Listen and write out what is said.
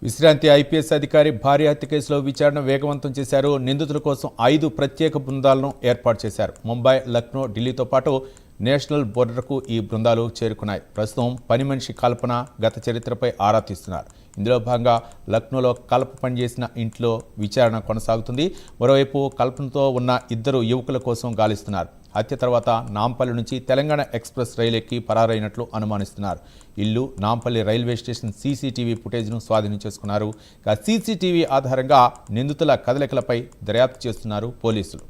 విశ్రాంతి ఐపీఎస్ అధికారి భార్య హత్య కేసులో విచారణ వేగవంతం చేశారు. నిందితుల కోసం 5 ప్రత్యేక బృందాలను ఏర్పాటు చేశారు. ముంబై, లక్నో, ఢిల్లీతో పాటు నేషనల్ బోర్డర్కు ఈ బృందాలు చేరుకున్నాయి. ప్రస్తుతం పని మనిషి కల్పన గత చరిత్రపై ఆరా తీస్తున్నారు. ఇందులో భాగంగా లక్నోలో కల్ప పనిచేసిన ఇంట్లో విచారణ కొనసాగుతుంది. మరోవైపు కల్పనతో ఉన్న 2 యువకుల కోసం గాలిస్తున్నారు. హత్య తర్వాత నాంపల్లి నుంచి తెలంగాణ ఎక్స్ప్రెస్ రైలు ఎక్కి పరారైనట్లు అనుమానిస్తున్నారు. ఇల్లు, నాంపల్లి రైల్వే స్టేషన్ సీసీటీవీ ఫుటేజ్ను స్వాధీనం చేసుకున్నారు. సీసీటీవీ ఆధారంగా నిందితుల కదలికలపై దర్యాప్తు చేస్తున్నారు పోలీసులు.